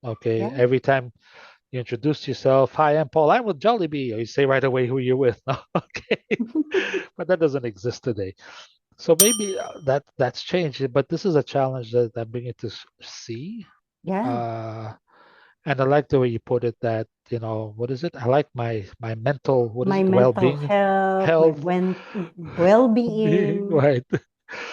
Okay, Yeah. every time you introduce yourself, hi, I'm Paul, I'm with Jollibee, or you say right away who you're with. Okay, but that doesn't exist today. So maybe that's changed, but this is a challenge that I'm beginning to see. Yeah. Uh, and I like the way you put it that, what is it? I like my mental, what is My it? mental Well-being, health, my health, being, well-being. right?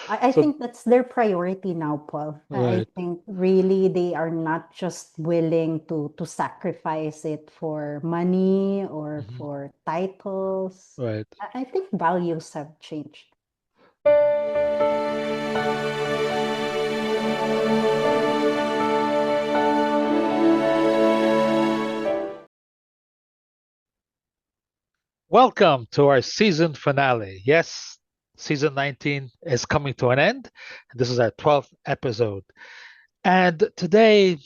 I So, think that's their priority now, Paul. I right. think really they are not just willing to sacrifice it for money or Mhm. for titles. Right. I think values have changed. Welcome to our season finale. Yes, season 19 is coming to an end. This is our 12th episode. And today,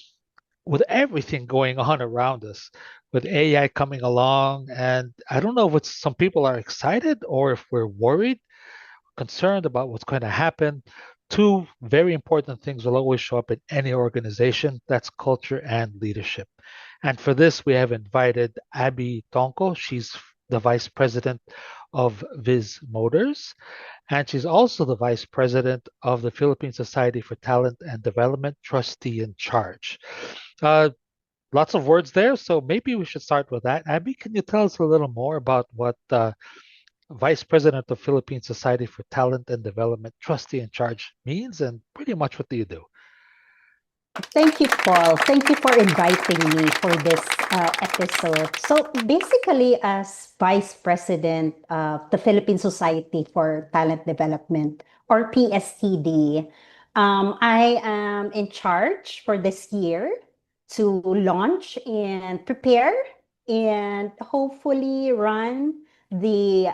with everything going on around us, with AI coming along, and I don't know if some people are excited or if we're worried, concerned about what's going to happen. Two very important things will always show up in any organization. That's culture and leadership. And for this, we have invited Abby Tongco. She's the vice president of Vismotors, and she's also the vice president of the Philippine Society for Talent and Development, trustee in charge. Uh, Lots of words there, so maybe we should start with that. Abby, can you tell us a little more about what Vice President of Philippine Society for Talent and Development, trustee in charge means, and pretty much what do you do? Thank you, Paul. Thank you for inviting me for this episode. So, basically, as Vice President of the Philippine Society for Talent Development, or PSTD, I am in charge for this year to launch and prepare and hopefully run the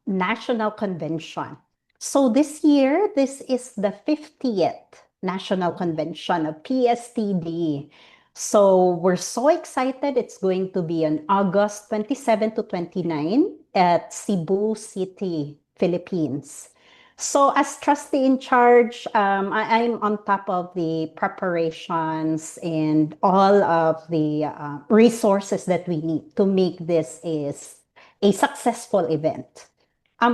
national convention. So, this year, this is the 50th National Oh, Convention of PSTD. So we're so excited. It's going to be on August 27 to 29 at Cebu City, Philippines. So as trustee in charge, I'm on top of the preparations and all of the resources that we need to make this is a successful event.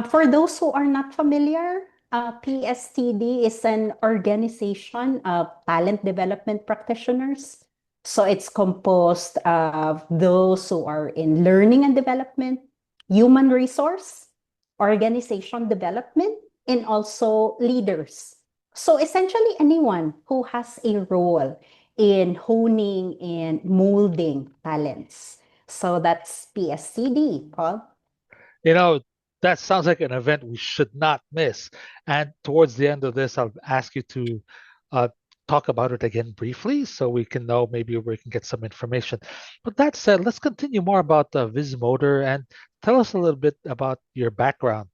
For those who are not familiar, PSTD is an organization of talent development practitioners. So it's composed of those who are in learning and development, human resource, organization development, and also leaders. So essentially, anyone who has a role in honing and molding talents. So that's PSTD, Paul. you know, that sounds like an event we should not miss. And towards the end of this, I'll ask you to uh, talk about it again briefly so we can know maybe we can get some information. But that said, let's continue more about Vismotor and tell us a little bit about your background.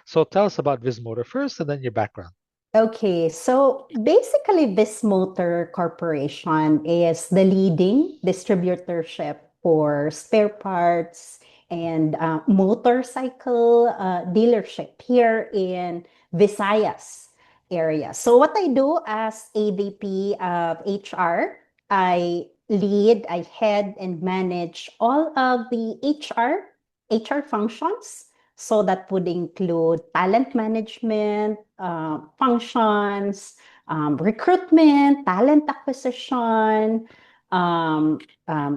So tell us about Vismotor first and then your background. Okay, so basically, Vismotor Corporation is the leading distributorship for spare parts and motorcycle dealership here in Visayas area. So what I do as AVP of HR, I head and manage all of the HR functions. So that would include talent management, functions, recruitment, talent acquisition, um,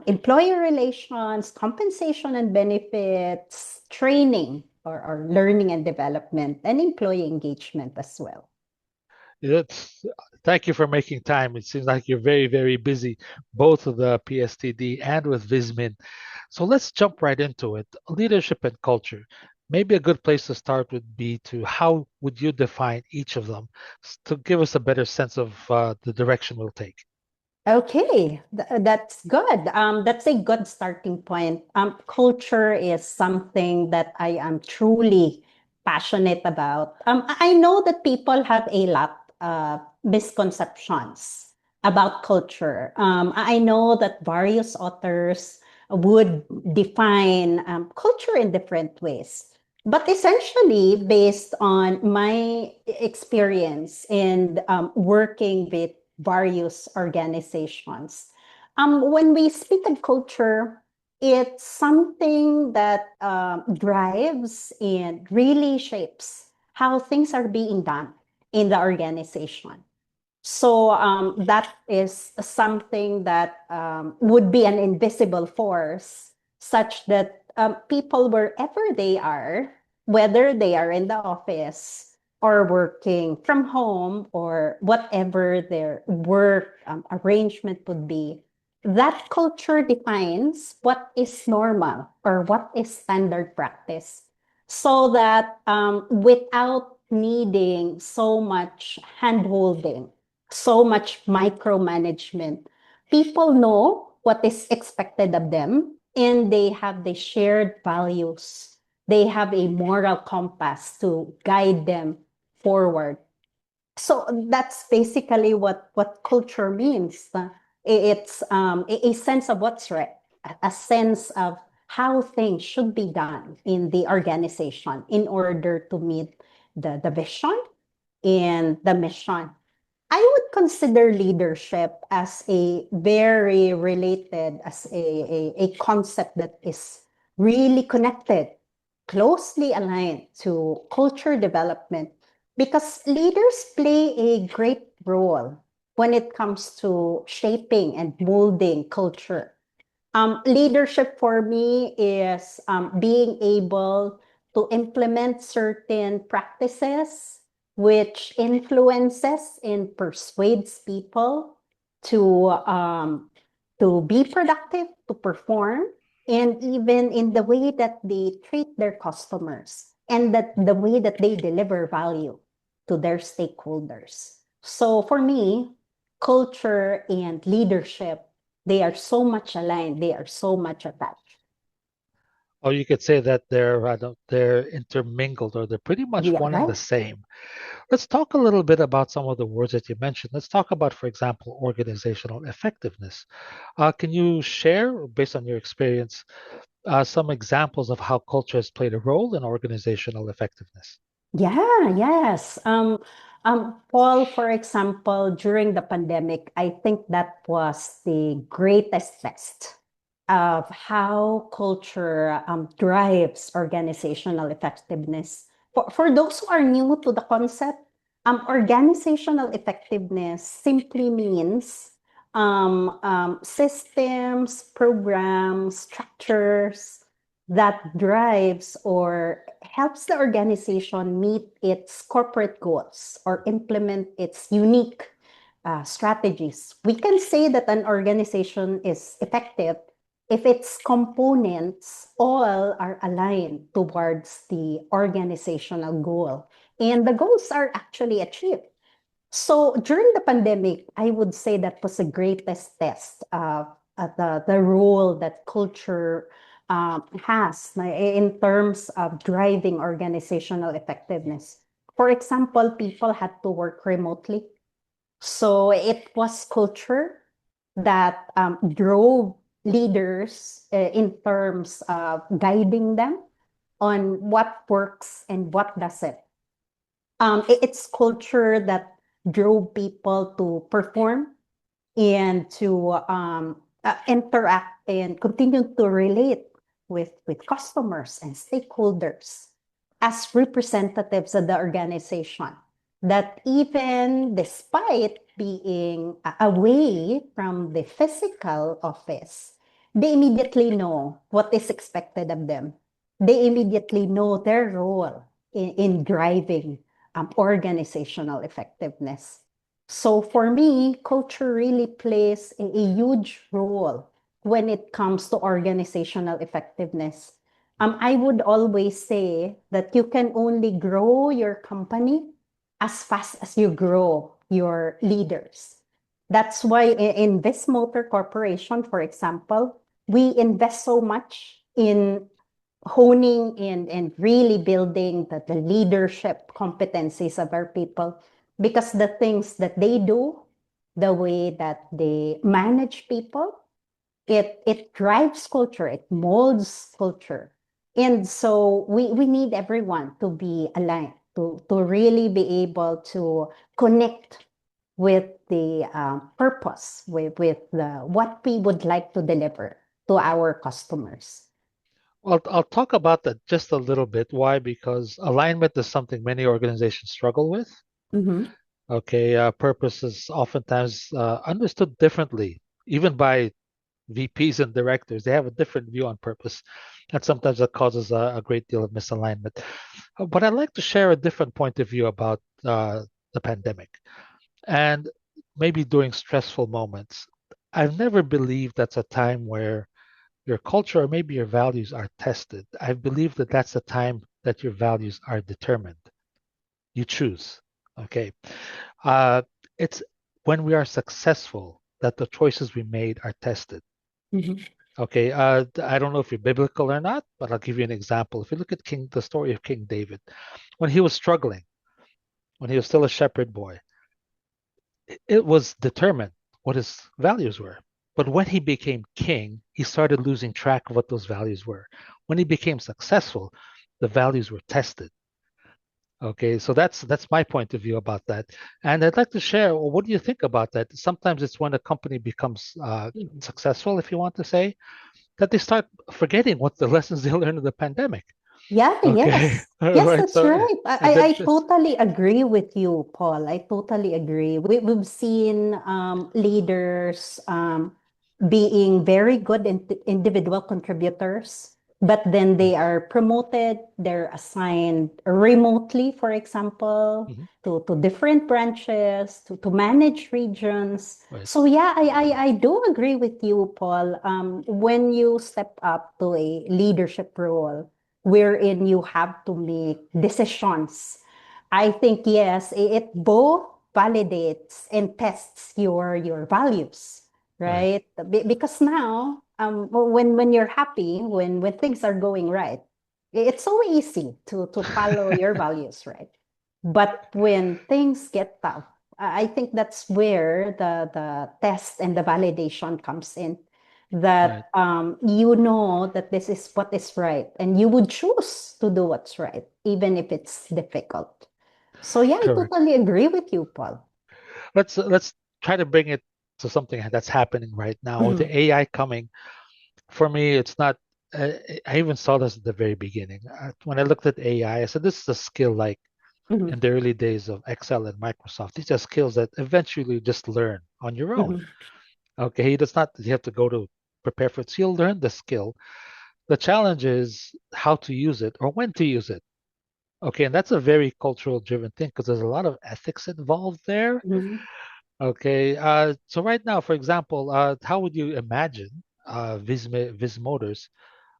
employer relations, compensation and benefits, training or learning and development, and employee engagement as well. It's, Thank you for making time. It seems like you're very, very busy, both with the PSTD and with Vismin. So let's jump right into it. Leadership and culture. Maybe a good place to start would be to how would you define each of them to give us a better sense of the direction we'll take. Okay, that's good. That's a good starting point. Culture is something that I am truly passionate about. I know that people have a lot of misconceptions about culture. I know that various authors would define culture in different ways. But essentially, based on my experience in working with various organizations. When we speak of culture, it's something that drives and really shapes how things are being done in the organization. So that is something that would be an invisible force, such that people, wherever they are, whether they are in the office or working from home or whatever their work arrangement would be, that culture defines what is normal or what is standard practice. So that without needing so much handholding, so much micromanagement, people know what is expected of them and they have the shared values. They have a moral compass to guide them forward. So that's basically what culture means. It's a sense of what's right, a sense of how things should be done in the organization in order to meet the vision and the mission. I would consider leadership as a very related, as a concept that is really connected, closely aligned to culture development, because leaders play a great role when it comes to shaping and molding culture. Leadership for me is being able to implement certain practices which influences and persuades people to um, to be productive, to perform, and even in the way that they treat their customers and that the way that they deliver value to their stakeholders. So for me, culture and leadership, they are so much aligned, they are so much attached. Or you could say that they're intermingled or they're pretty much Yeah, one and the right? same. Let's talk a little bit about some of the words that you mentioned. Let's talk about, for example, organizational effectiveness. Can you share, based on your experience, some examples of how culture has played a role in organizational effectiveness? Yeah, yes. Paul, for example, during the pandemic, I think that was the greatest test of how culture drives organizational effectiveness. For those who are new to the concept, organizational effectiveness simply means systems, programs, structures that drives or helps the organization meet its corporate goals or implement its unique strategies. We can say that an organization is effective if its components all are aligned towards the organizational goal and the goals are actually achieved. So during the pandemic, I would say that was the greatest test of the role that culture has in terms of driving organizational effectiveness. For example, people had to work remotely. So it was culture that drove leaders in terms of guiding them on what works and what doesn't. It's culture that drove people to perform and to interact and continue to relate with customers and stakeholders as representatives of the organization. That even despite being away from the physical office, they immediately know what is expected of them. They immediately know their role in driving organizational effectiveness. So for me, culture really plays a huge role when it comes to organizational effectiveness. I would always say that you can only grow your company as fast as you grow your leaders. That's why in Vismotor Corporation, for example, we invest so much in honing and really building the leadership competencies of our people because the things that they do, the way that they manage people, it drives culture, it molds culture. And so we need everyone to be aligned, to really be able to connect with the purpose, with what we would like to deliver to our customers. Well, I'll talk about that just a little bit. Why? Because alignment is something many organizations struggle with. Mm-hmm. Okay, purpose is oftentimes understood differently, even by VPs and directors. They have a different view on purpose, and sometimes that causes a great deal of misalignment. But I'd like to share a different point of view about the pandemic and maybe during stressful moments. I've never believed that's a time where your culture or maybe your values are tested. I believe that that's the time that your values are determined. You choose. Okay. Uh, it's when we are successful that the choices we made are tested. Mm-hmm. Okay. I don't know if you're biblical or not, but I'll give you an example. If you look at the story of King David, when he was struggling, when he was still a shepherd boy, it was determined what his values were. But when he became king, he started losing track of what those values were. When he became successful, the values were tested. Okay, so that's my point of view about that. And I'd like to share, well, what do you think about that? Sometimes it's when a company becomes successful, if you want to say, that they start forgetting what the lessons they learned in the pandemic. Yeah, Okay, yes. Yes, right. that's So, right. and then I just totally agree with you, Paul. I totally agree. We've seen leaders being very good individual contributors, but then they right, are promoted, they're assigned remotely, for example, mhm, to different branches, to manage regions. right, So yeah, I do agree with you, Paul. When you step up to a leadership role, wherein you have to make decisions. I think yes, it both validates and tests your values, right, right? Because now, when you're happy, when things are going right, it's so easy to follow your values, right? But when things get tough, I think that's where the test and the validation comes in, right. that you know that this is what is right and you would choose to do what's right even if it's difficult. So yeah, I Correct. totally agree with you, Paul. Let's try to bring it to something that's happening right now with Mhm, the AI coming. For me, it's not. I even saw this at the very beginning. When I looked at AI, I said this is a skill like in mhm, the early days of Excel and Microsoft. These are skills that eventually you just learn on your own. mhm, Okay, it does not. You have to go to prepare for it. So you'll learn the skill. The challenge is how to use it or when to use it. Okay, and that's a very cultural driven thing because there's a lot of ethics involved there. mhm. Okay, so right now, for example, how would you imagine Vismotors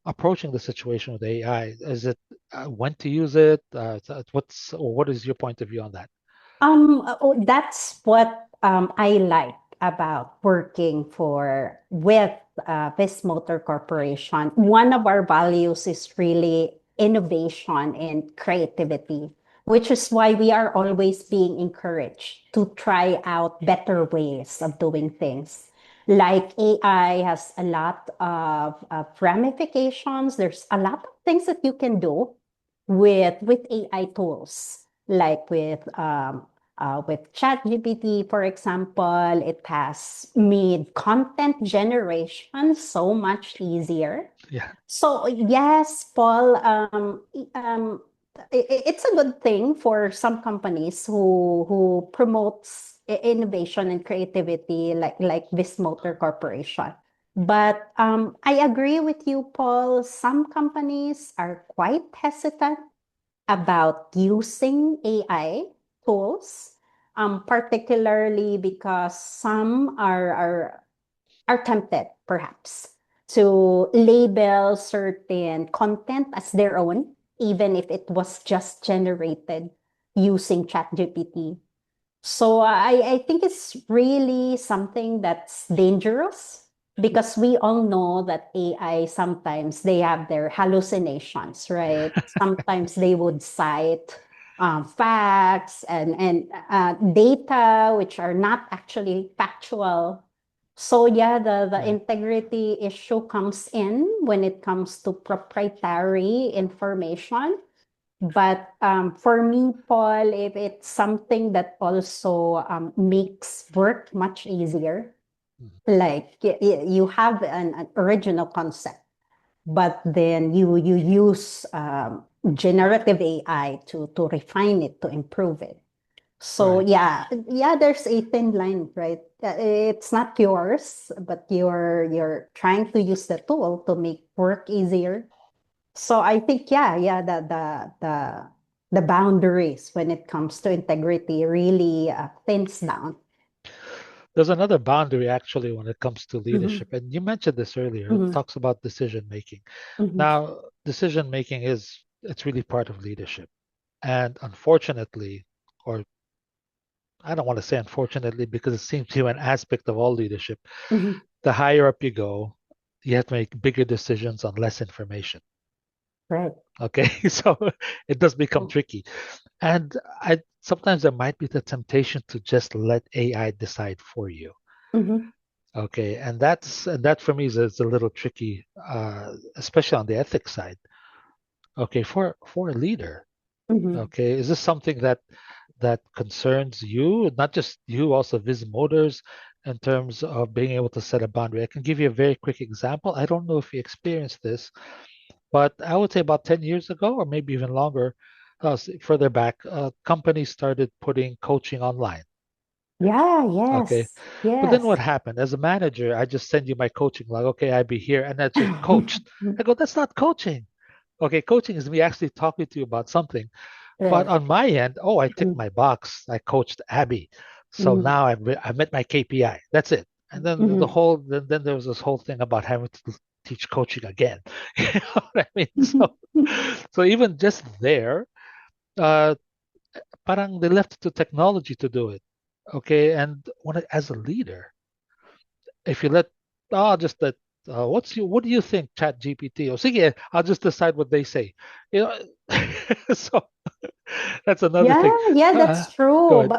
approaching the situation with AI? Is it when to use it? Or what is your point of view on that? That's what I like about working with Vismotor Corporation. One of our values is really innovation and creativity, which is why we are always being encouraged to try out better ways of doing things. Like AI has a lot of ramifications. There's a lot of things that you can do with AI tools, like with ChatGPT, for example. It has made content generation so much easier. Yeah, So yes, Paul, it's a good thing for some companies who promotes innovation and creativity, like Vismotor Corporation. But I agree with you, Paul. Some companies are quite hesitant about using AI tools, particularly because some are tempted, perhaps, to label certain content as their own, even if it was just generated using ChatGPT. So I think it's really something that's dangerous because we all know that AI sometimes they have their hallucinations, right? Sometimes they would cite facts and data which are not actually factual. So yeah, the right. integrity issue comes in when it comes to proprietary information. But for me, Paul, if it's something that also makes work much easier, Mhm. like you have an original concept, but then you use generative AI to refine it, to improve it. So Right. yeah, there's a thin line, right? It's not yours, but you're trying to use the tool to make work easier. So I think yeah, the boundaries when it comes to integrity really thins down. There's another boundary actually when it comes to Mhm, leadership, and you mentioned this earlier. It mhm, talks about decision making. mhm, Now, decision making is it's really part of leadership, and unfortunately, or I don't want to say unfortunately because it seems to be an aspect of all leadership. mhm. The higher up you go, you have to make bigger decisions on less information. Right. Okay, so it does become tricky, and I sometimes there might be the temptation to just let AI decide for you. Mhm, Okay, and that for me is a little tricky, especially on the ethics side. Okay, for a leader. mhm. Okay, is this something that concerns you, not just you, also Vismotors, in terms of being able to set a boundary? I can give you a very quick example. I don't know if you experienced this, but I would say about 10 years ago, or maybe even longer, further back, companies started putting coaching online. Yeah, Okay. yes, But then yes. what happened? As a manager, I just send you my coaching log. Okay, I'd be here. And that's it, coached. I go, that's not coaching. Okay, coaching is me actually talking to you about something. But Right. on my end, oh, I ticked Mhm, my box. I coached Abby. So mhm, now I met my KPI. That's it. And then mhm. then there was this whole thing about having to teach coaching again. You know what I mean? So even just there, uh, parang they left it to technology to do it. Okay, and as a leader, if you let, I'll just let, what do you think, Chat GPT? Or sige, I'll just decide what they say. You know, so that's another Yeah, thing. yeah, Uh, that's Go true. ahead.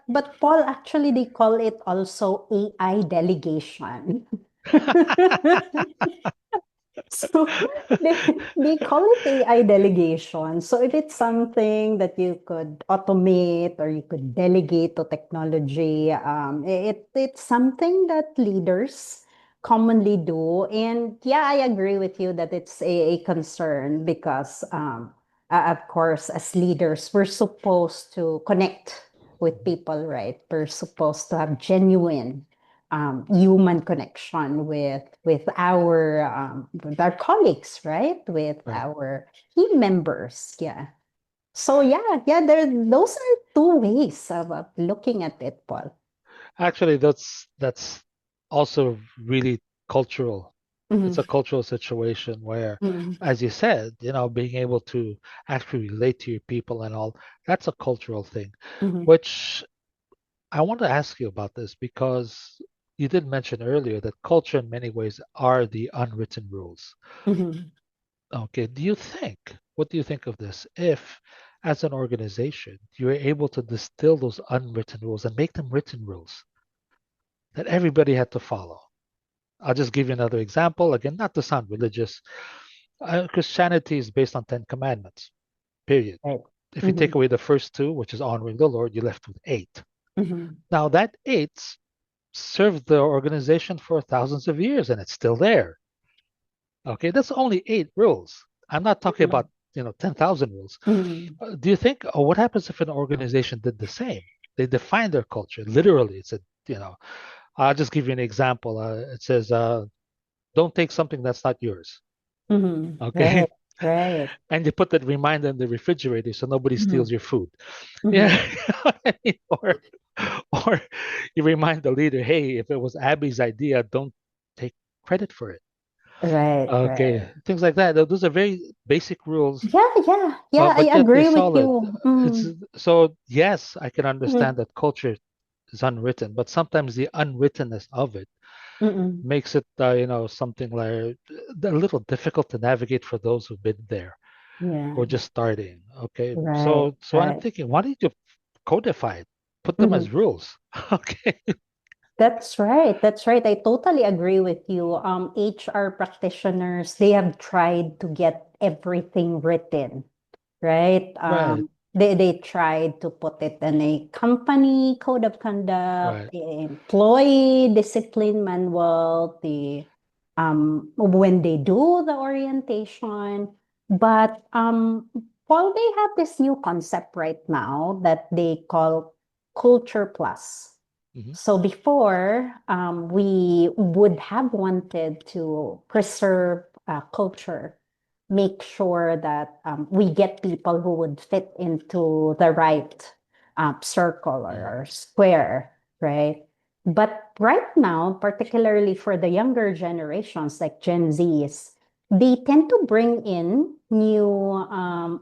But Paul, actually they call it also AI delegation. So they call it AI delegation. So if it's something that you could automate or you could delegate to technology, it's something that leaders commonly do. And yeah, I agree with you that it's a concern because, of course, as leaders, we're supposed to connect with people, right? We're supposed to have genuine human connection with our colleagues, right? With Right. our team members. Yeah. So yeah, those are two ways of looking at it, Paul. Actually, that's also really cultural. It's a Mhm, cultural situation where, mhm, as you said, being able to actually relate to your people and all, that's a cultural thing, mhm, which I want to ask you about this because you did mention earlier that culture in many ways are the unwritten rules. mhm. Okay, what do you think of this? If, as an organization, you're able to distill those unwritten rules and make them written rules that everybody had to follow. I'll just give you another example. Again, not to sound religious. Christianity is based on 10 commandments, period. Right. If you take Mhm, away the first two, which is honoring the Lord, you're left with eight. mhm, Now, that eight served the organization for thousands of years and it's still there. Okay, that's only eight rules. I'm not talking mhm, about 10,000 rules. mhm, Do you think, what happens if an organization did the same? They define their culture literally. It's a, you know, I'll just give you an example. It says, don't take something that's not yours. mhm. Okay, Right, right. and you put that reminder in the refrigerator so nobody steals Mhm, your food. Yeah, mhm. you know what I mean? Or you remind the leader, hey, if it was Abby's idea, don't take credit for it. Right, Okay, right. things like that. Those are very basic rules, Yeah, I but yet they're agree with solid. you. It's so yes, I can Mhm, understand that culture is unwritten, but sometimes the unwrittenness of it mhm. makes it, something like a little difficult to navigate for those who've been there Yeah, or just starting. Okay, right, so I'm right. thinking, why don't you codify it, put them Mhm. as rules? Okay, That's right. That's right. I totally agree with you. HR practitioners, they have tried to get everything written. right? Right. They tried to put it in a company code of conduct, Right. employee discipline manual, when they do the orientation. But Paul, they have this new concept right now that they call Culture Plus. Hmm. So before, we would have wanted to preserve culture, make sure that we get people who would fit into the right circle Hmm. or square, right? But right now, particularly for the younger generations like Gen Zs, they tend to bring in new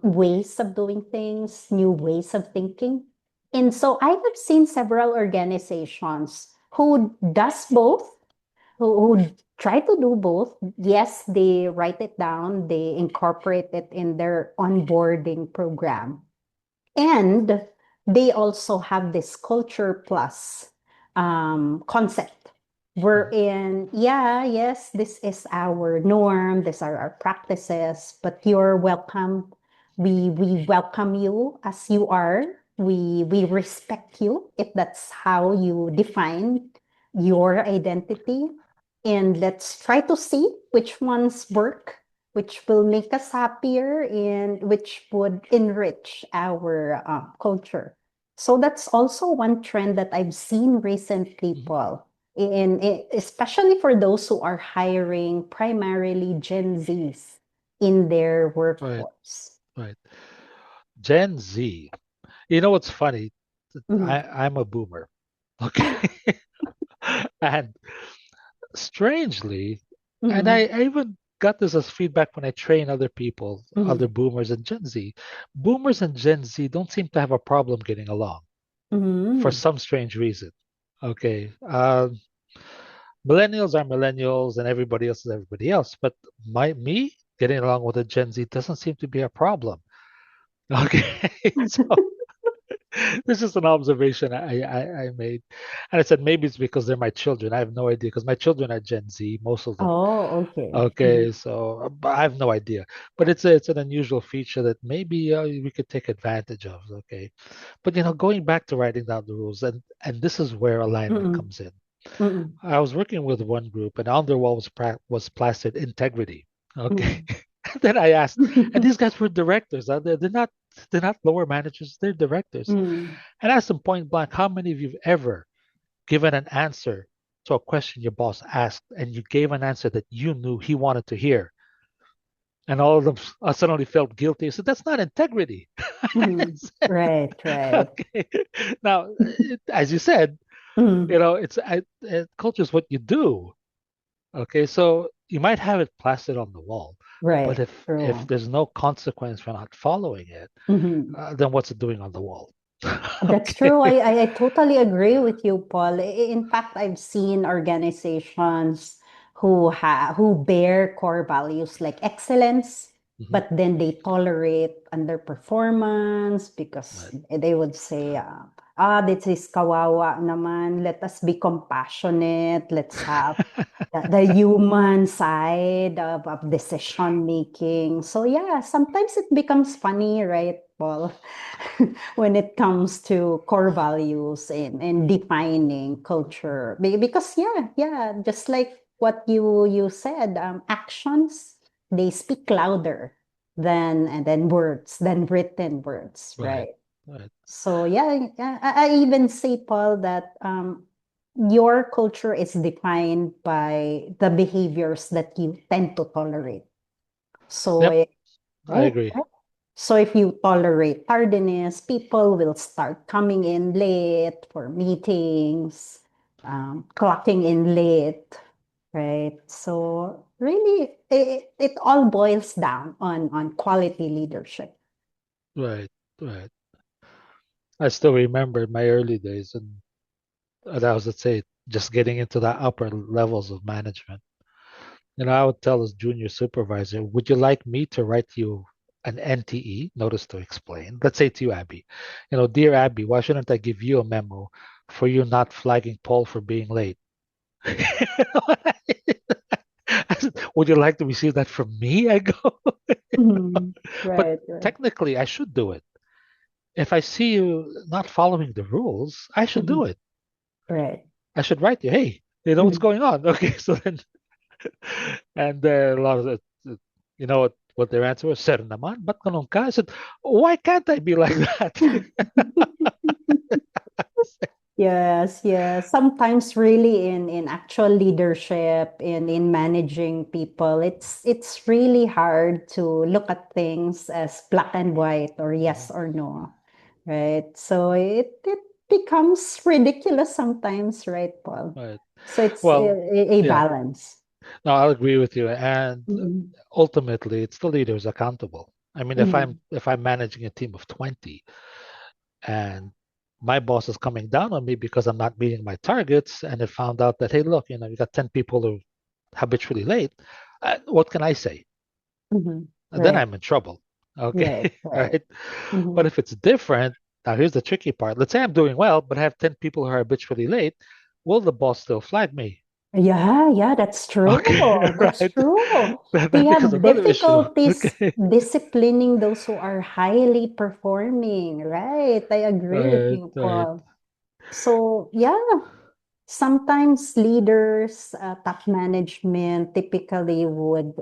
ways of doing things, new ways of thinking. And so I have seen several organizations who does both, who try to do both. Yes, they write it down, they incorporate it in their onboarding program. And they also have this culture plus concept Hmm. wherein, yeah, yes, this is our norm, these are our practices, but you're welcome. We welcome you as you are. We respect you if that's how you define your identity. And let's try to see which ones work, which will make us happier and which would enrich our culture. So that's also one trend that I've seen recently, Hmm. Paul, especially for those who are hiring primarily Gen Zs in their Right. workforce. Right. Gen Z. You know what's funny? Mhm, I'm a boomer. Okay. And strangely, and mhm, I even got this as feedback when I train other people, other mhm, boomers and Gen Z. Boomers and Gen Z don't seem to have a problem getting along for mhm, some strange reason. Okay. Millennials are millennials and everybody else is everybody else. But me getting along with a Gen Z doesn't seem to be a problem. Okay. So this is an observation I made. And I said, maybe it's because they're my children. I have no idea because my children are Gen Z, most of them. Oh, okay. Okay, so but I have no idea, but it's an unusual feature that maybe we could take advantage of. Okay, but going back to writing down the rules, and this is where alignment Mm-mm, comes in. mm-mm, I was working with one group, and on their wall was plastered integrity. Okay, mm-mm, and then I asked, and these guys were directors. They're not lower managers. They're directors. mm, And I asked them point blank, how many of you've ever given an answer to a question your boss asked, and you gave an answer that you knew he wanted to hear, and all of them suddenly felt guilty. I said, that's not integrity. mm. Right, right. Okay. Now, as you said, Mm, culture is what you do. Okay, so you might have it plastered on the wall, but right, if true. there's no consequence for not following it, Mhm. then what's it doing on the wall? That's Okay. true. I totally agree with you, Paul. In fact, I've seen organizations who bear core values like excellence, Mhm. but then they tolerate underperformance because Right. they would say, this is kawawa naman. Let us be compassionate. Let's have the human side of decision making. So yeah, sometimes it becomes funny, right, Paul? When it comes to core values and defining culture. Because yeah, just like what you said, actions, they speak louder than words, than written words, Right. right? Right. So yeah, I even say, Paul, that your culture is defined by the behaviors that you tend to tolerate. So, Yep. I right, agree. right. So if you tolerate tardiness, people will start coming in late for meetings, clocking in late, right? So really, it all boils down on quality leadership. Right. Right. I still remember my early days, and I was, let's say, just getting into the upper levels of management. I would tell this junior supervisor, would you like me to write you an NTE, notice to explain? Let's say to you, Abby, dear Abby, why shouldn't I give you a memo for you not flagging Paul for being late? I said, would you like to receive that from me? I go. Mhm. But Right, right. technically, I should do it. If I see you not following the rules, I should do Mhm. it. Right. I should write you, hey, you know what's Mhm. going on? Okay, so then, and a lot of you know what their answer was? Sir naman, ba't ganun ka? I said, why can't I be like that? Yes, yes. Sometimes really in actual leadership, in managing people, it's really hard to look at things as black and white or yes Mhm. or no, right? So it becomes ridiculous sometimes, right, Paul? Right. So it's Well, a yeah, balance. no, I'll agree with you. And Mhm. ultimately, it's the leader who's accountable. I mean, Mhm. if I'm managing a team of 20 and my boss is coming down on me because I'm not meeting my targets, and it found out that, hey, look, you got 10 people who are habitually late, what can I say? Mhm. Then Right, I'm in trouble. right, Okay. right. Right. But Mhm. if it's different, now here's the tricky part. Let's say I'm doing well, but I have 10 people who are habitually late. Will the boss still flag me? Yeah, yeah, that's true. Okay. That's Right. true. That We becomes have another issue. difficulties Okay. disciplining those who are highly performing, right? I agree with Right. you, Right. Paul. So, yeah, sometimes leaders, top management typically would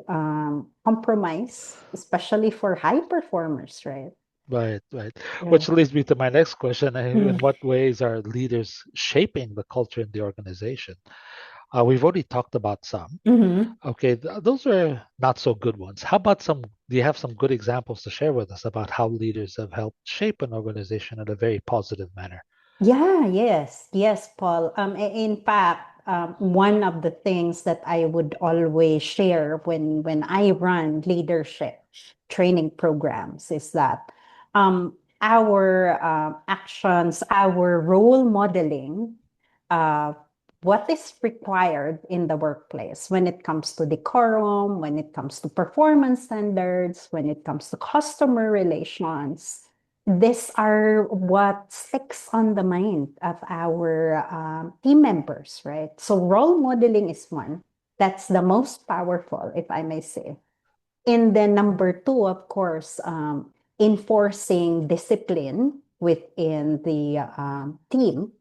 compromise, especially for high performers, right? Right. Right. Yeah. Which leads me to my next question. In Mm. what ways are leaders shaping the culture in the organization? We've already talked about some. Mhm. Okay, those are not so good ones. How about some? Do you have some good examples to share with us about how leaders have helped shape an organization in a very positive manner? Yeah, yes, yes, Paul. In fact, one of the things that I would always share when I run leadership training programs is that our actions, our role modeling, uh, what is required in the workplace when it comes to decorum, when it comes to performance standards, when it comes to customer relations, these are what sticks on the mind of our team members, right? So role modeling is one. That's the most powerful, if I may say. And then number two, of course, enforcing discipline within the team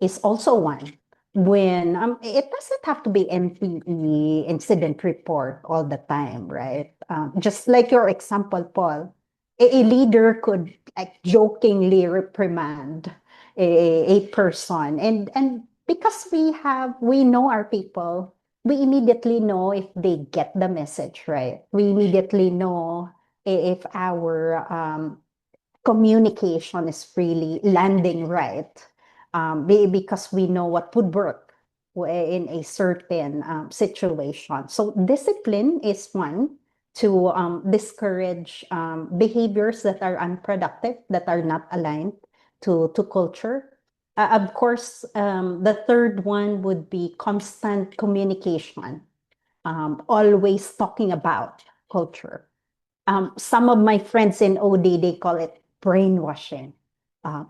is also one. When it doesn't have to be MPE incident report all the time, right? Just like your example, Paul, a leader could like jokingly reprimand a person, and because we know our people, we immediately know if they get the message right. We immediately know if our communication is really landing right, because we know what would work in a certain situation. So discipline is one to discourage behaviors that are unproductive, that are not aligned to culture. Of course, the third one would be constant communication, always talking about culture. Some of my friends in OD, they call it brainwashing,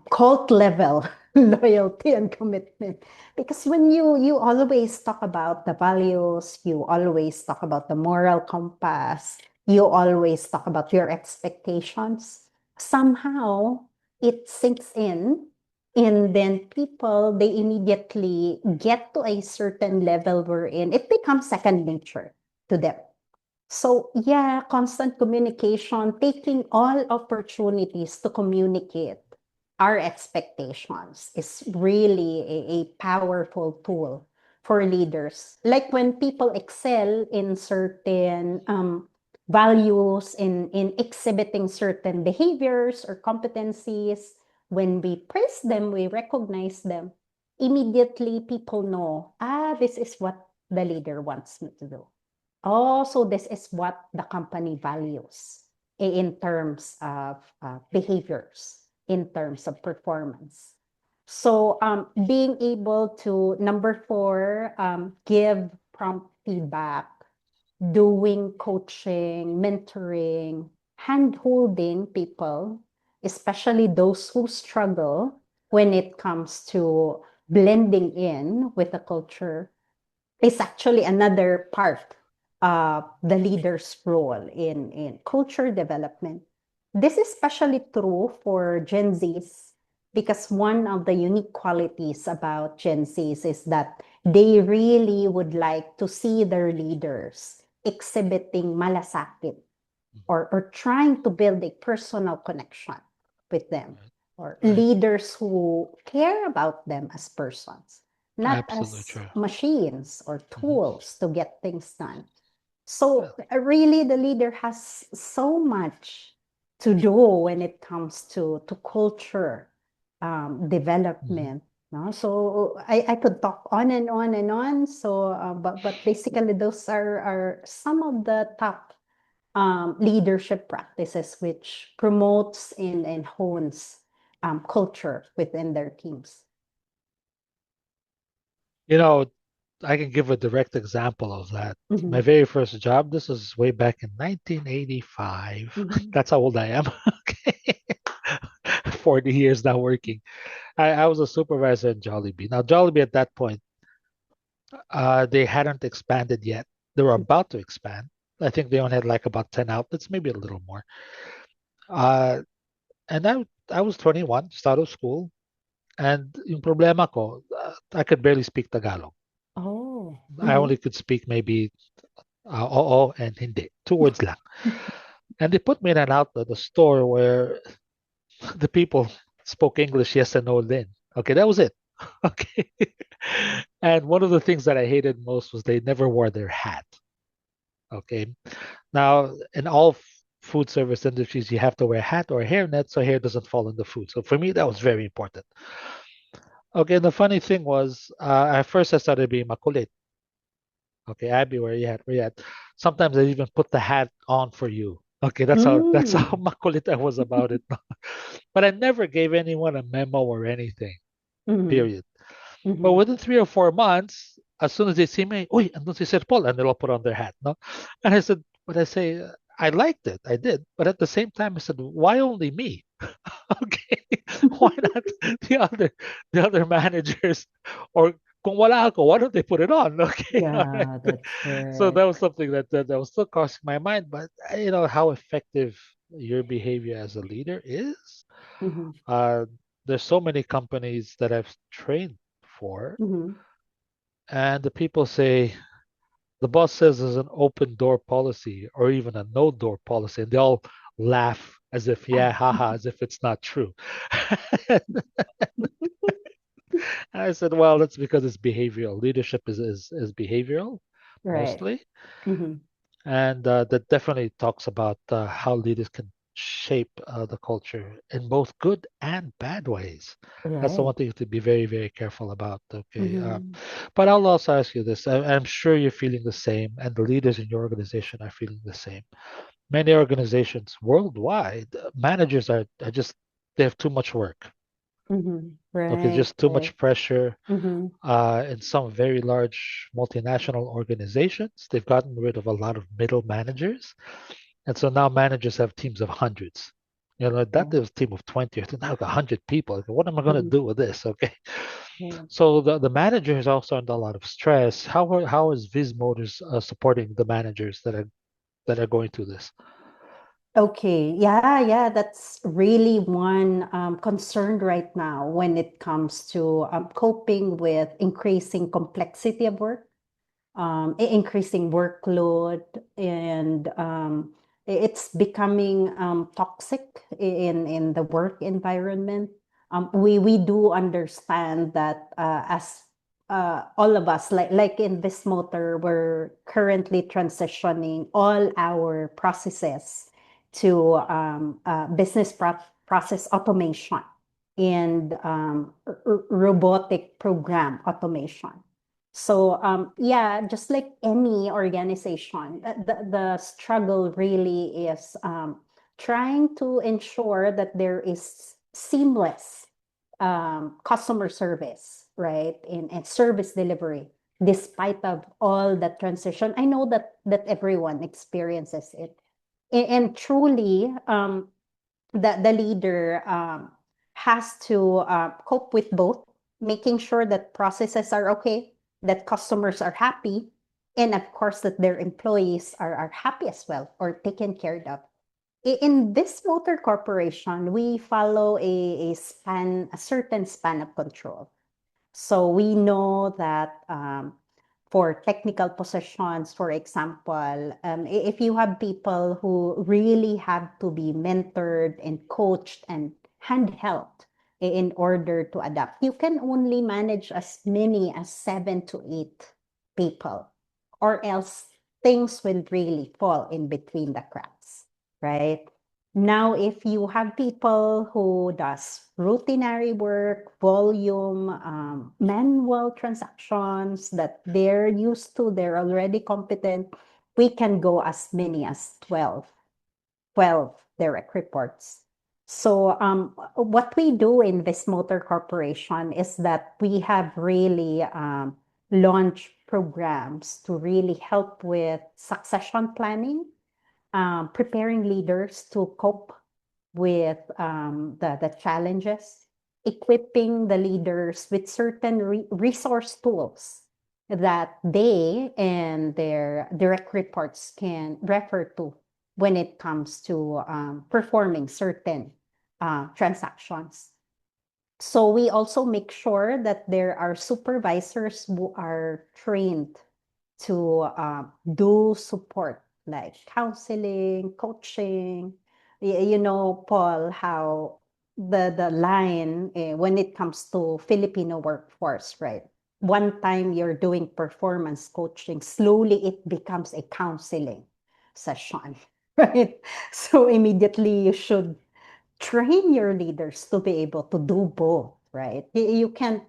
cult level loyalty and commitment. Because when you always talk about the values, you always talk about the moral compass, you always talk about your expectations, somehow it sinks in. And then people, they immediately get to a certain level wherein it becomes second nature to them. So yeah, constant communication, taking all opportunities to communicate our expectations is really a powerful tool for leaders. Like when people excel in certain values, in exhibiting certain behaviors or competencies, when we praise them, we recognize them, immediately people know, this is what the leader wants me to do. Oh, so this is what the company values in terms of behaviors, in terms of performance. So being able to, number four, give prompt feedback, doing coaching, mentoring, hand-holding people, especially those who struggle when it comes to blending in with the culture, is actually another part the leader's role in culture development. This is especially true for Gen Zs because one of the unique qualities about Gen Zs is that they really would like to see their leaders exhibiting malasakit or trying to build a personal connection with them, Right. or Right. leaders who care about them as persons, not Absolutely as true. machines or Hmm. tools to get things done. So really, the leader has so much to do when it comes to culture Hmm. development. No? So I could talk on and on and on. So, but basically, those are some of the top leadership practices which promotes and hones culture within their teams. You know, I can give a direct example of that. My Mhm, very first job, this was way back in 1985. mhm. That's how old I am. Okay. 40 years now working. I was a supervisor at Jollibee. Now, Jollibee at that point, they hadn't expanded yet. They were about to expand. I think they only had like about 10 outlets, maybe a little more. Uh, and I was 21, just out of school. And yung problema ko, I could barely speak Tagalog. Oh. I Mhm. only could speak maybe oo and hindi. Two words lang. And they put me in an outlet, a store where the people spoke English, yes and no then. Okay, that was it. Okay. And one of the things that I hated most was they never wore their hat. Okay. Now, in all food service industries, you have to wear a hat or a hairnet so hair doesn't fall in the food. So for me, that was very important. Okay, and the funny thing was, at first I started being makulit. Okay, Abby, where you at? Where you at? Sometimes I even put the hat on for you. Okay, that's how Mm. makulit I was about it. But I never gave anyone a memo or anything. Mhm, Period. But mhm. within 3 or 4 months, as soon as they see me, uy, andun si Sir Paul, and they'll put on their hat, no? And I said, but I say, I liked it, I did. But at the same time, I said, why only me? Okay, why not the other managers? Or kung wala ako, why don't they put it on? Okay, all right. Yeah, that's So correct. that was something that was still crossing my mind. But you know how effective your behavior as a leader is. Mhm, Uh, there's so many companies that I've trained for, mhm. and the people say the boss says there's an open door policy or even a no door policy, and they all laugh as if, yeah, haha, as if it's not true. And I said, well, that's because it's behavioral. Leadership is behavioral Right. mostly. Mhm. And that definitely talks about how leaders can shape the culture in both good and bad ways. That's the Right. one thing to be very, very careful about. Okay. Mhm. But I'll also ask you this. I'm sure you're feeling the same, and the leaders in your organization are feeling the same. Many organizations worldwide, managers are just, they have too much work. Mhm. Okay. Right, Just too right. much pressure. Mhm. In some very large multinational organizations, they've gotten rid of a lot of middle managers. And so now managers have teams of hundreds. You know, that Oh. is a team of 20. I think now I've got 100 people. Okay, what am I going to Mhm. do with this? Okay. Right. So the manager is also under a lot of stress. How is Vismotors supporting the managers that are going through this? Okay. Yeah, yeah, that's really one concern right now when it comes to coping with increasing complexity of work, increasing workload, and it's becoming toxic in the work environment. We do understand that as all of us, like in this motor, we're currently transitioning all our processes to process automation and robotic program automation. So yeah, just like any organization, the struggle really is trying to ensure that there is seamless customer service, right, and service delivery, despite of all that transition. I know that everyone experiences it, and truly, the leader has to cope with both, making sure that processes are okay, that customers are happy, And of course, that their employees are happy as well or taken care of. In this motor corporation, we follow a certain span of control. So we know that for technical positions, for example, if you have people who really have to be mentored and coached and handheld in order to adapt, you can only manage as many as 7 to 8 people, or else things will really fall in between the cracks, right? Now, if you have people who does routinary work, volume, manual transactions that they're used to, they're already competent, we can go as many as 12 direct reports. So what we do in Vismotor Corporation is that we have really launched programs to really help with succession planning, preparing leaders to cope with the challenges, equipping the leaders with certain resource tools that they and their direct reports can refer to when it comes to performing certain transactions. So we also make sure that there are supervisors who are trained to do support like counseling, coaching. You know, Paul, how the line when it comes to Filipino workforce, right? One time you're doing performance coaching, slowly it becomes a counseling session, right? So immediately you should train your leaders to be able to do both, right? You can't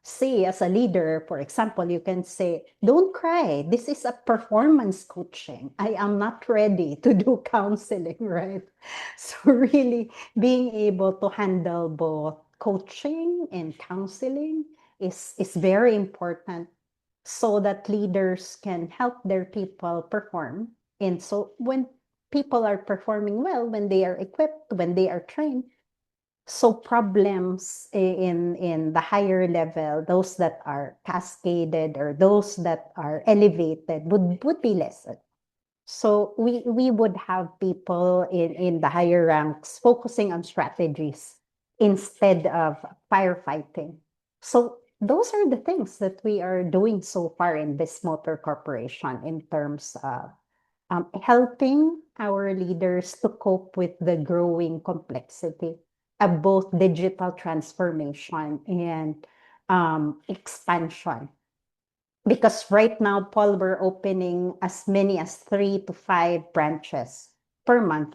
say as a leader, for example, you can say, don't cry. This is a performance coaching. I am not ready to do counseling, right? So really being able to handle both coaching and counseling is very important so that leaders can help their people perform. And so when people are performing well, when they are equipped, when they are trained, so problems in the higher level, those that are cascaded or those that are elevated would be lessened. So we would have people in the higher ranks focusing on strategies instead of firefighting. So those are the things that we are doing so far in this motor corporation in terms of helping our leaders to cope with the growing complexity of both digital transformation and expansion. Because right now, Paul, we're opening as many as 3 to 5 branches per month.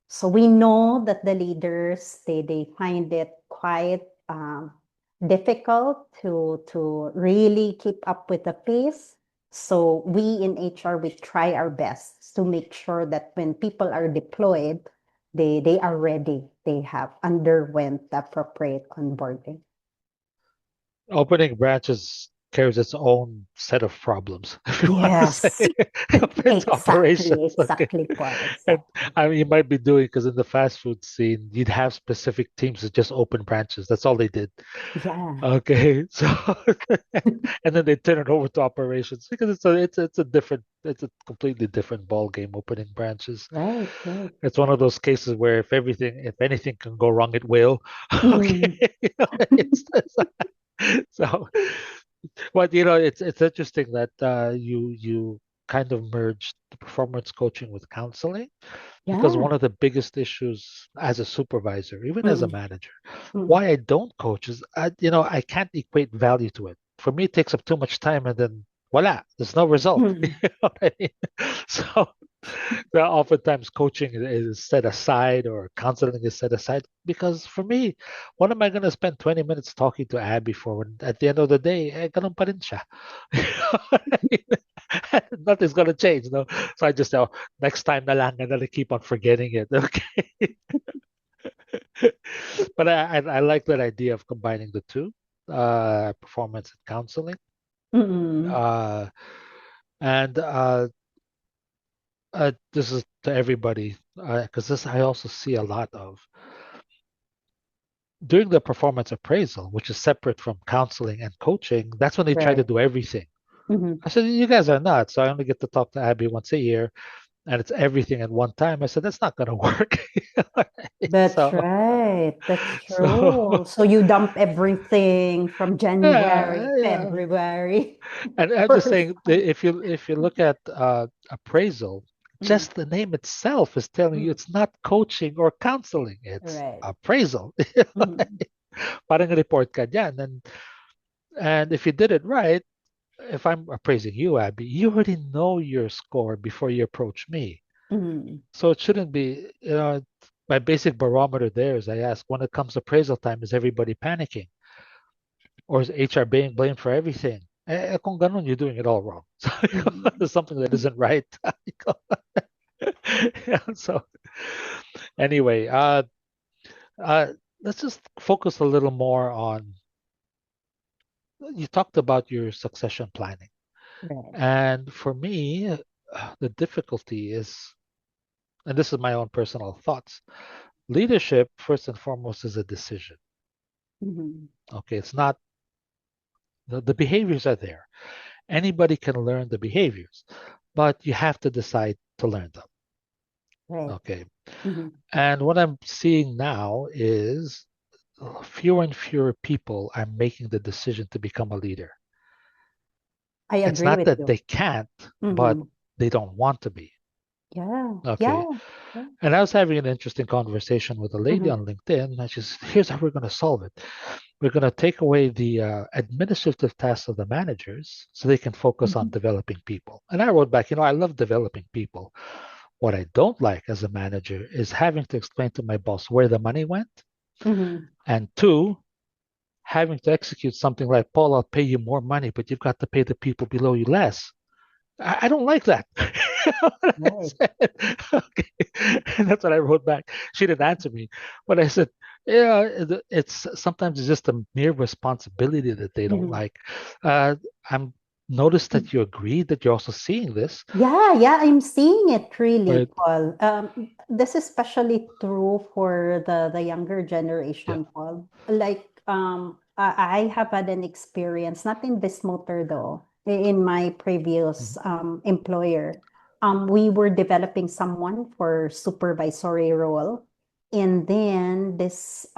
So we know that the leaders, they find it quite difficult to really keep up with the pace. So we in HR, we try our best to make sure that when people are deployed, they are ready. They have underwent the appropriate onboarding. Opening branches carries its own set of problems, if you want to say, Yes, compared to exactly, operations. Okay. exactly, Paul, And exactly. I mean, you might be doing, because in the fast food scene, you'd have specific teams that just open branches. That's all they did. Yeah, Okay. So, and then they turn it over to operations because it's a completely different ball game opening branches. right, right. It's one of those cases where if anything can go wrong, it will. Okay. Mm. So, but it's interesting that you kind of merged the performance coaching with counseling, because Yeah. one of the biggest issues as a supervisor, even as a Mm, manager, mm, why I don't coach is I can't equate value to it. For me, it takes up too much time, and then voila, there's no result. You mm. know what I mean? So oftentimes coaching is set aside or counseling is set aside, because for me, what am I going to spend 20 minutes talking to Abby for when at the end of the day, ganun pa rin siya. You know what I mean? Nothing's going to change, no? So I just say, oh, next time na lang, and then I keep on forgetting it. Okay. But I like that idea of combining the two, performance and counseling. Mm. Uh, and this is to everybody, because this I also see a lot of during the performance appraisal, which is separate from counseling and coaching. That's when they try to Right. do everything. Mhm. I said, you guys are nuts. So I only get to talk to Abby once a year, and it's everything at one time. I said, that's not going to work. Right? That's right. That's So true. So you dump everything from yeah, January, yeah. February, And I'm just first saying, time. if you look at appraisal, Mhm. just the name itself is telling you Mhm. it's not coaching or counseling. It's Right. appraisal. Mhm. Parang report ka dyan. And if you did it right, if I'm appraising you, Abby, you already know your score before you approach me. Mhm. So it shouldn't be, my basic barometer there is I ask, when it comes appraisal time, is everybody panicking? Or is HR being blamed for everything? Kung ganun, you're doing it all wrong. So Mhm. there's something that isn't right. Yeah, so anyway, uh, let's just focus a little more on, you talked about your succession planning. Right. And for me, the difficulty is, and this is my own personal thoughts, leadership, first and foremost, is a decision. Mhm. Okay, it's not, the behaviors are there. Anybody can learn the behaviors, but you have to decide to learn them. Right. Okay. Mhm. And what I'm seeing now is fewer and fewer people are making the decision to become a leader. I It's agree not with that you. they can't, but Mhm. they don't want to be. Yeah. Okay. Yeah. Yeah. And I was having an interesting conversation with a lady Mhm. on LinkedIn, and she said, here's how we're going to solve it. We're going to take away the administrative tasks of the managers so they can focus on Mhm. developing people. And I wrote back, I love developing people. What I don't like as a manager is having to explain to my boss where the money went. Mhm. And two, having to execute something like, Paul, I'll pay you more money, but you've got to pay the people below you less. I don't like that. What I Right. said. Okay. And that's what I wrote back. She didn't answer me, but I said, yeah, it's sometimes it's just a mere responsibility that they don't Mhm. like. I'm noticed that you agree that you're also seeing this, Yeah, yeah, I'm seeing it really, right? Paul. This is especially true for the younger Yeah. generation, Paul. Like, I have had an experience, not in Vismotor though, in my previous Mhm. employer. We were developing someone for supervisory role, and then this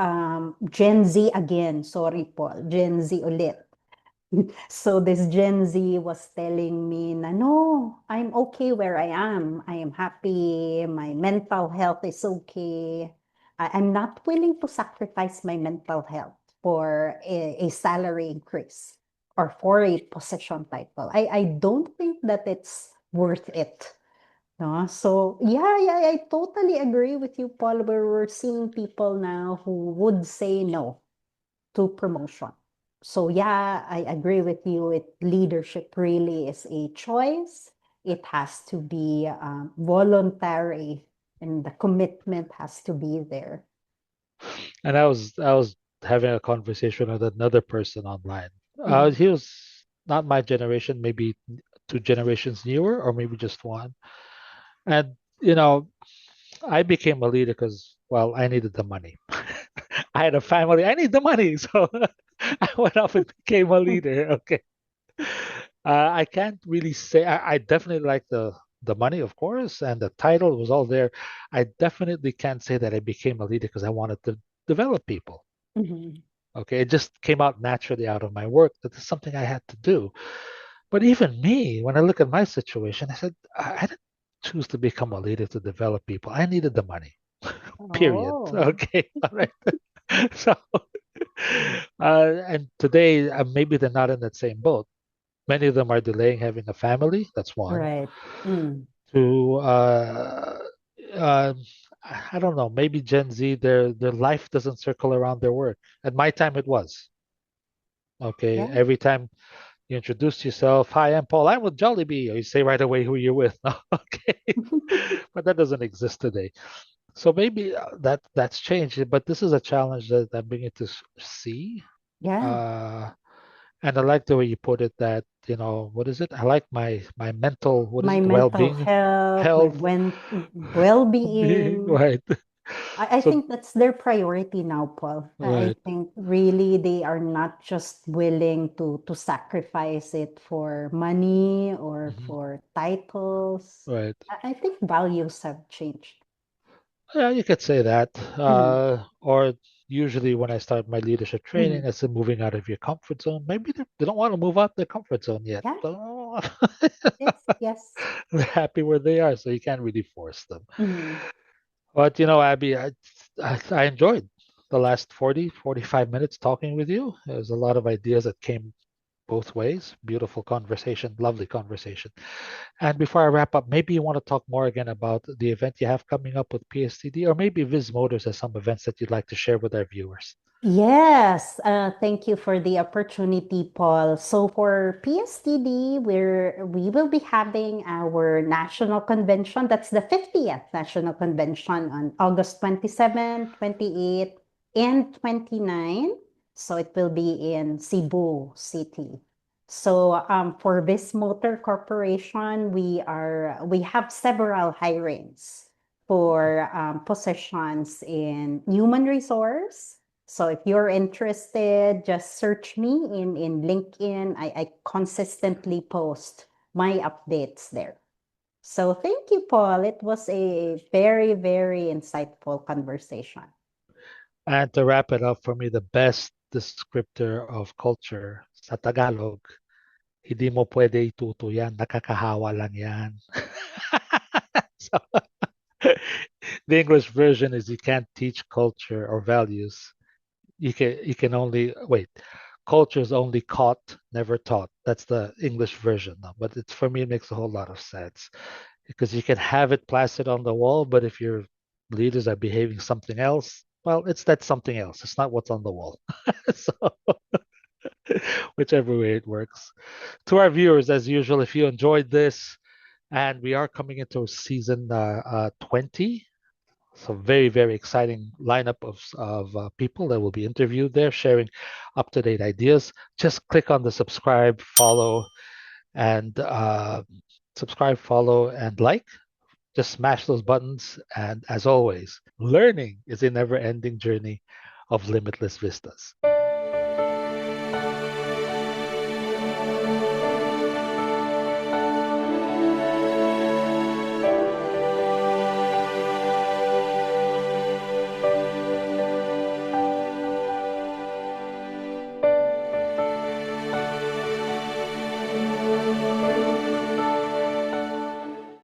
Gen Z again, sorry, Paul, Gen Z ulit. So this Gen Z was telling me na, no, I'm okay where I am. I am happy. My mental health is okay. I'm not willing to sacrifice my mental health for a salary increase or for a position title. I don't think that it's worth it. No? So yeah, yeah, I totally agree with you, Paul, where we're seeing people now who would say no to promotion. So yeah, I agree with you. Leadership really is a choice. It has to be voluntary, and the commitment has to be there. And I was having a conversation with another person online. Mhm. He was not my generation, maybe two generations newer, or maybe just one. And you know, I became a leader because, well, I needed the money. I had a family. I need the money, so I went off and became a leader. Okay, I can't really say. I definitely like the money, of course, and the title was all there. I definitely can't say that I became a leader because I wanted to develop people. Mhm. Okay, it just came out naturally out of my work that it's something I had to do. But even me, when I look at my situation, I said I didn't choose to become a leader to develop people. I needed the money. Period. Oh. Okay, all right. So, and today maybe they're not in that same boat. Many of them are delaying having a family. That's one. Right. Mm. Two, uh, I don't know. Maybe Gen Z, their life doesn't circle around their work. At my time, it was. Okay, Yeah. every time you introduce yourself, hi, I'm Paul. I'm with Jollibee. Or you say right away who you're with. Okay, but that doesn't exist today. So maybe that's changed. But this is a challenge that I'm beginning to see. Yeah. Uh, and I like the way you put it. That what is it? I like my mental, what is My it? mental Well-being, health, my health, well-being. right? I So, think that's their priority now, Paul. I right, think really they are not just willing to sacrifice it for money or mhm, for titles. right. I think values have changed. Yeah, you could say that. Mhm. Or usually when I start my leadership training, Mhm. I say moving out of your comfort zone. Maybe they don't want to move out their comfort zone yet. Yeah, But yes, yes. they're happy where they are, so you can't really force them. Mhm. But Abby, I enjoyed the last 45 minutes talking with you. There's a lot of ideas that came both ways. Beautiful conversation, lovely conversation. And before I wrap up, maybe you want to talk more again about the event you have coming up with PSTD, or maybe Vismotors has some events that you'd like to share with our viewers. Yes, thank you for the opportunity, Paul. So for PSTD, we will be having our national convention. That's the 50th national convention on August 27, 28, and 29. So it will be in Cebu City. So for Vismotor Corporation, we have several hirings for positions in human resource. So if you're interested, just search me in LinkedIn. I consistently post my updates there. So thank you, Paul. It was a very, very insightful conversation. And to wrap it up for me, the best descriptor of culture sa Tagalog, hindi mo pwede ituto yan, nakakahawa lang yan. So, the English version is you can't teach culture or values. You can only wait. Culture is only caught, never taught. That's the English version. No? But it's for me, it makes a whole lot of sense because you can have it plastered on the wall, but if your leaders are behaving something else, well, it's that something else. It's not what's on the wall. So, whichever way it works. To our viewers, as usual, if you enjoyed this, and we are coming into season 20. So very, very exciting lineup of people that will be interviewed there, sharing up-to-date ideas. Just click on the and subscribe, follow, and like. Just smash those buttons. And as always, learning is a never-ending journey of limitless vistas.